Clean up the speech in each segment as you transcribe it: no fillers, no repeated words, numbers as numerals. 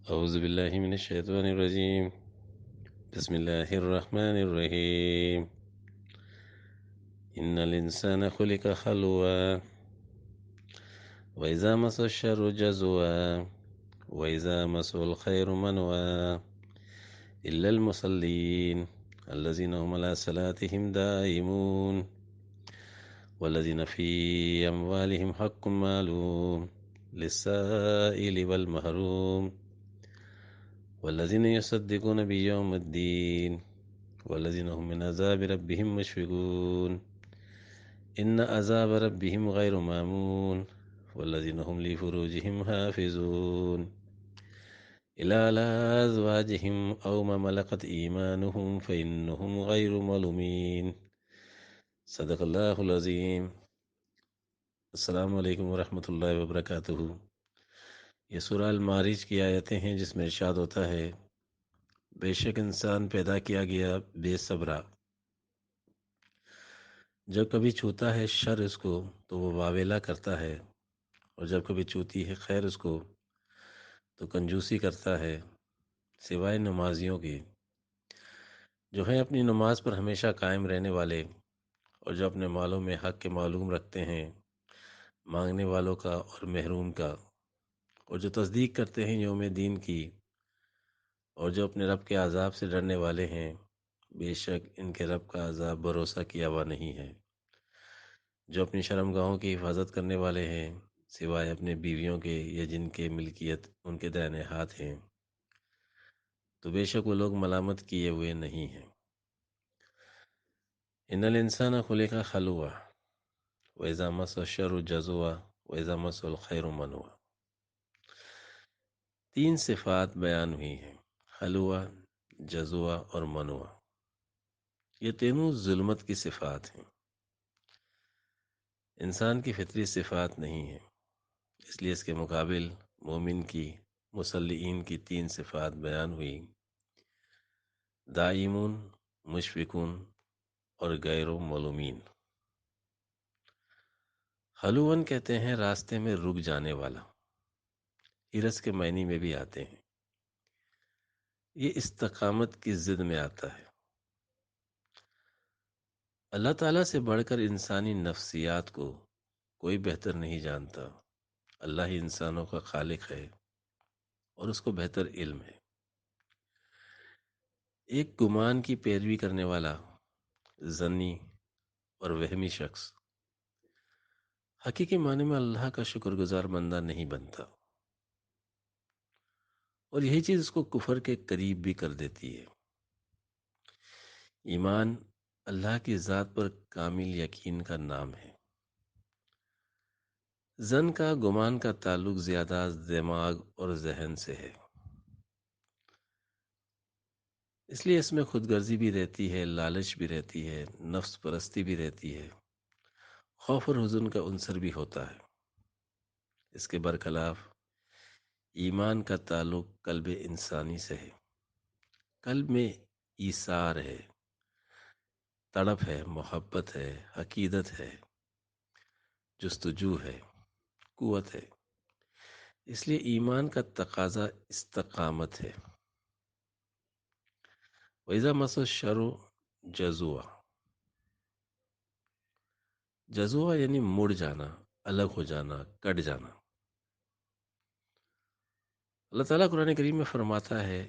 أعوذ بالله من الشيطان الرجيم. بسم الله الرحمن الرحيم. إن الإنسان خلق خلوعا وإذا مس الشر جزوعا وإذا مسه الخير منوعا إلا المصلين الذين هم على صلاتهم دائمون والذين في أموالهم حق معلوم للسائل والمحروم والذين يصدقون بيوم الدين والذين هم من عذاب ربهم مشفقون إن عذاب ربهم غير مامون والذين هم لفروجهم حافظون إلا على أزواجهم أو ما ملكت إيمانهم فإنهم غير ملومين. صدق اللہ العظیم. السلام علیکم ورحمۃ اللہ وبرکاتہ. یہ سورہ المعارج کی آیتیں ہیں جس میں ارشاد ہوتا ہے بے شک انسان پیدا کیا گیا بے صبرا، جب کبھی چھوتا ہے شر اس کو تو وہ واویلا کرتا ہے، اور جب کبھی چھوتی ہے خیر اس کو تو کنجوسی کرتا ہے، سوائے نمازیوں کی جو ہیں اپنی نماز پر ہمیشہ قائم رہنے والے، اور جو اپنے مالوں میں حق کے معلوم رکھتے ہیں، مانگنے والوں کا اور محروم کا، اور جو تصدیق کرتے ہیں یوم دین کی، اور جو اپنے رب کے عذاب سے ڈرنے والے ہیں. بے شک ان کے رب کا عذاب بھروسہ کیا ہوا نہیں ہے. جو اپنی شرمگاہوں کی حفاظت کرنے والے ہیں سوائے اپنے بیویوں کے یا جن کے ملکیت ان کے دائیں ہاتھ ہیں، تو بے شک وہ لوگ ملامت کیے ہوئے نہیں ہیں. ان الانسان خلق خلوعا واذا مس الشر جزوعا واذا مس الخیر منوعا. تین صفات بیان ہوئی ہیں، خلوع، جزوع اور منوع. یہ تینوں ظلمت کی صفات ہیں، انسان کی فطری صفات نہیں ہیں. اس لیے اس کے مقابل مومن کی، مصلیین کی تین صفات بیان ہوئی، دائمون، مشفقون اور غیر ملومین. خلوون کہتے ہیں راستے میں رک جانے والا، ہرس کے معنی میں بھی آتے ہیں. یہ استقامت کی ضد میں آتا ہے. اللہ تعالیٰ سے بڑھ کر انسانی نفسیات کو کوئی بہتر نہیں جانتا. اللہ ہی انسانوں کا خالق ہے اور اس کو بہتر علم ہے. ایک گمان کی پیروی کرنے والا ظنی اور وہمی شخص حقیقی معنی میں اللہ کا شکر گزار بندہ نہیں بنتا، اور یہی چیز اس کو کفر کے قریب بھی کر دیتی ہے. ایمان اللہ کی ذات پر کامل یقین کا نام ہے. ظن کا، گمان کا تعلق زیادہ دماغ اور ذہن سے ہے، اس لیے اس میں خود غرضی بھی رہتی ہے، لالچ بھی رہتی ہے، نفس پرستی بھی رہتی ہے، خوف اور حزن کا عنصر بھی ہوتا ہے. اس کے برخلاف ایمان کا تعلق قلب انسانی سے ہے. قلب میں ایثار ہے، تڑپ ہے، محبت ہے، عقیدت ہے، جستجو ہے، قوت ہے. اس لیے ایمان کا تقاضا استقامت ہے. وَإِذَا مَسَ الشَّرُّ جَزُوعًا. جزوع یعنی مڑ جانا، الگ ہو جانا، کٹ جانا. اللہ تعالیٰ قرآن کریم میں فرماتا ہے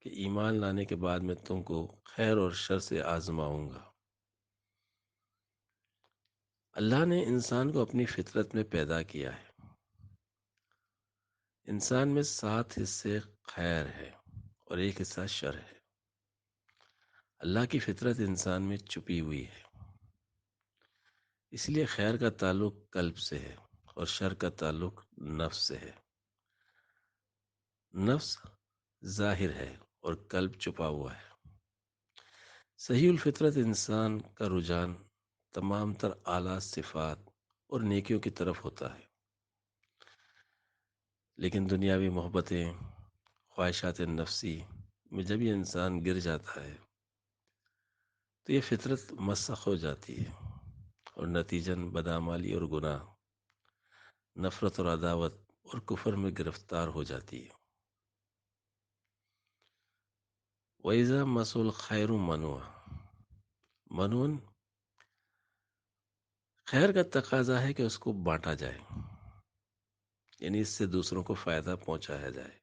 کہ ایمان لانے کے بعد میں تم کو خیر اور شر سے آزماؤں گا. اللہ نے انسان کو اپنی فطرت میں پیدا کیا ہے. انسان میں 7 حصے خیر ہے اور 1 حصہ شر ہے. اللہ کی فطرت انسان میں چھپی ہوئی ہے، اس لیے خیر کا تعلق قلب سے ہے اور شر کا تعلق نفس سے ہے. نفس ظاہر ہے اور قلب چھپا ہوا ہے. صحیح الفطرت انسان کا رجحان تمام تر اعلیٰ صفات اور نیکیوں کی طرف ہوتا ہے، لیکن دنیاوی محبتیں، خواہشات نفسی میں جب یہ انسان گر جاتا ہے تو یہ فطرت مسخ ہو جاتی ہے، اور نتیجاً بدعمالی اور گناہ، نفرت اور عداوت اور کفر میں گرفتار ہو جاتی ہے. وَإِذَا مَسَّ الْخَيْرُ منون، خیر کا تقاضا ہے کہ اس کو بانٹا جائے، یعنی اس سے دوسروں کو فائدہ پہنچایا جائے۔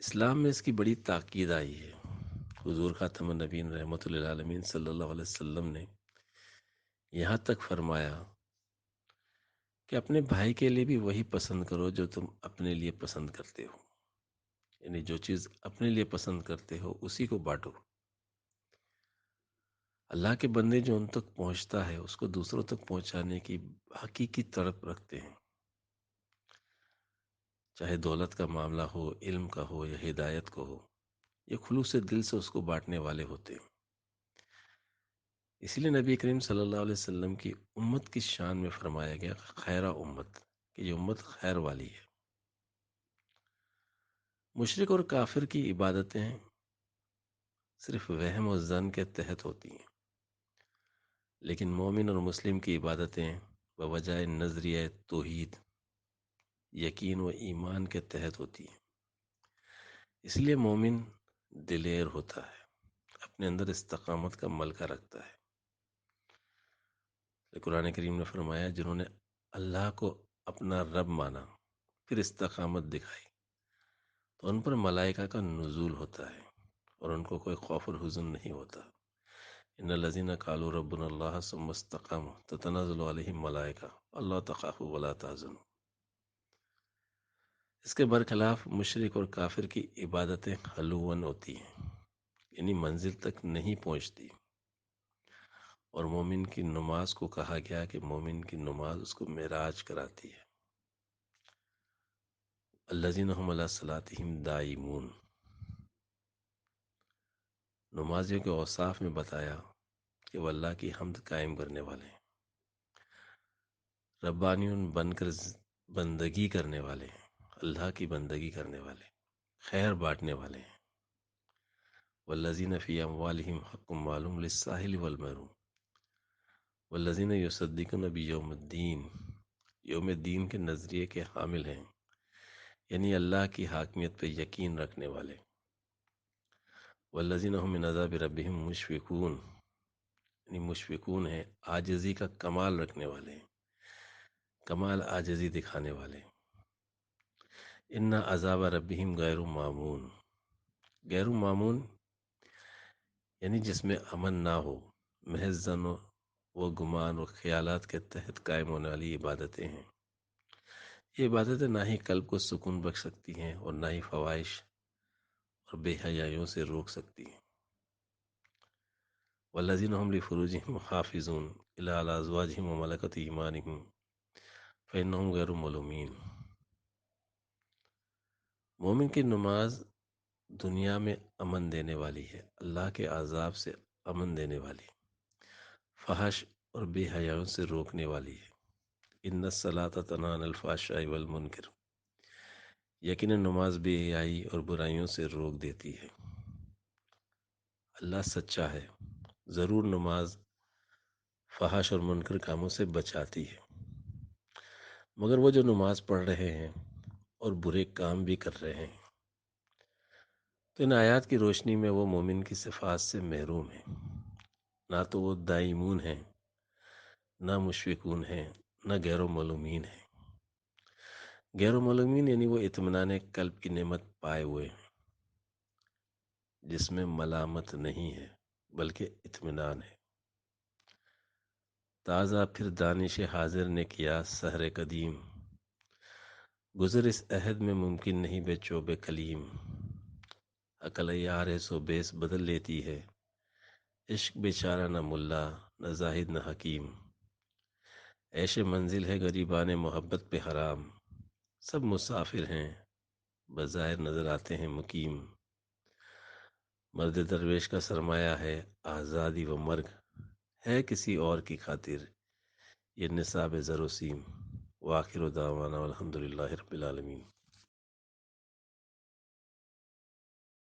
اسلام میں اس کی بڑی تاکید آئی ہے۔ حضور خاتم النبیین رحمۃ للعالمین صلی اللہ علیہ وسلم نے یہاں تک فرمایا کہ اپنے بھائی کے لیے بھی وہی پسند کرو جو تم اپنے لیے پسند کرتے ہو، یعنی جو چیز اپنے لیے پسند کرتے ہو اسی کو بانٹو۔ اللہ کے بندے جو ان تک پہنچتا ہے اس کو دوسروں تک پہنچانے کی حقیقی تڑپ رکھتے ہیں، چاہے دولت کا معاملہ ہو، علم کا ہو یا ہدایت کو ہو، یہ خلوص دل سے اس کو بانٹنے والے ہوتے ہیں۔ اسی لیے نبی کریم صلی اللہ علیہ وسلم کی امت کی شان میں فرمایا گیا خیرہ امت، کہ یہ امت خیر والی ہے۔ مشرک اور کافر کی عبادتیں صرف وہم و ظن کے تحت ہوتی ہیں، لیکن مومن اور مسلم کی عبادتیں بوجہ نظریہ توحید، یقین و ایمان کے تحت ہوتی ہیں۔ اس لیے مومن دلیر ہوتا ہے، اپنے اندر استقامت کا ملکہ رکھتا ہے۔ قرآن کریم نے فرمایا جنہوں نے اللہ کو اپنا رب مانا پھر استقامت دکھائی تو ان پر ملائکہ کا نزول ہوتا ہے اور ان کو کوئی خوف اور حزن نہیں ہوتا۔ ان الذین قالوا ربنا اللہ ثم استقاموا تتنزل علیہم ملائکہ اللہ تخافوا ولا تحزنوا۔ اس کے برخلاف مشرک اور کافر کی عبادتیں حلوون ہوتی ہیں، یعنی منزل تک نہیں پہنچتی، اور مومن کی نماز کو کہا گیا کہ مومن کی نماز اس کو معراج کراتی ہے۔ الذین هم علی صلاتہم دائمون، نمازیوں کے اوصاف میں بتایا کہ وہ اللہ کی حمد قائم کرنے والے ہیں، ربانیون بن کر بندگی کرنے والے ہیں، اللہ کی بندگی کرنے والے، خیر بانٹنے والے ہیں۔ والذین فی اموالہم حق معلوم للسائل والمحروم والذین یصدقون بیوم الدین، یوم الدین کے نظریے کے حامل ہیں، یعنی اللہ کی حاکمیت پہ یقین رکھنے والے۔ والذین هم من عذاب ربہم مشفقون، یعنی مشفقون ہیں، عاجزی کا کمال رکھنے والے ہیں، کمال عاجزی دکھانے والے۔ ان عذاب ربہم غیر معمون، غیر معمون یعنی جس میں امن نہ ہو، محض ظن و گمان و خیالات کے تحت قائم ہونے والی عبادتیں ہیں۔ یہ عبادتیں نہ ہی قلب کو سکون بخش سکتی ہیں اور نہ ہی فواہش اور بے حیائیوں سے روک سکتی ہیں۔ والذین هم لفروجہم حافظون الا علی ازواجہم وملکت ایمانہم فإنہم غیر ملومین۔ مومن کی نماز دنیا میں امن دینے والی ہے، اللہ کے عذاب سے امن دینے والی، فحش اور بے حیائیوں سے روکنے والی ہے۔ ان الصلاۃ تنہی عن الفحشاء والمنکر، یقیناً نماز بے حیائی اور برائیوں سے روک دیتی ہے۔ اللہ سچا ہے، ضرور نماز فحش اور منکر کاموں سے بچاتی ہے، مگر وہ جو نماز پڑھ رہے ہیں اور برے کام بھی کر رہے ہیں تو ان آیات کی روشنی میں وہ مومن کی صفات سے محروم ہیں، نہ تو وہ دائمون ہیں، نہ مشفقون ہیں، نہ غیر ملومین ہیں۔ غیر ملومین یعنی وہ اطمینان قلب کی نعمت پائے ہوئے ہیں، جس میں ملامت نہیں ہے بلکہ اطمینان ہے۔ تازہ پھر دانش حاضر نے کیا سحر قدیم، گزر اس عہد میں ممکن نہیں بے چوب کلیم۔ عقل یار ہے سو بیس بدل لیتی ہے، عشق بیچارہ نہ ملا نہ زاہد نہ حکیم۔ عیش منزل ہے غریبان محبت پہ حرام، سب مسافر ہیں بظاہر نظر آتے ہیں مقیم۔ مرد درویش کا سرمایہ ہے آزادی و مرگ، ہے کسی اور کی خاطر یہ نصاب زر و سیم۔ وآخر دعوانا والحمد للہ رب العالمین۔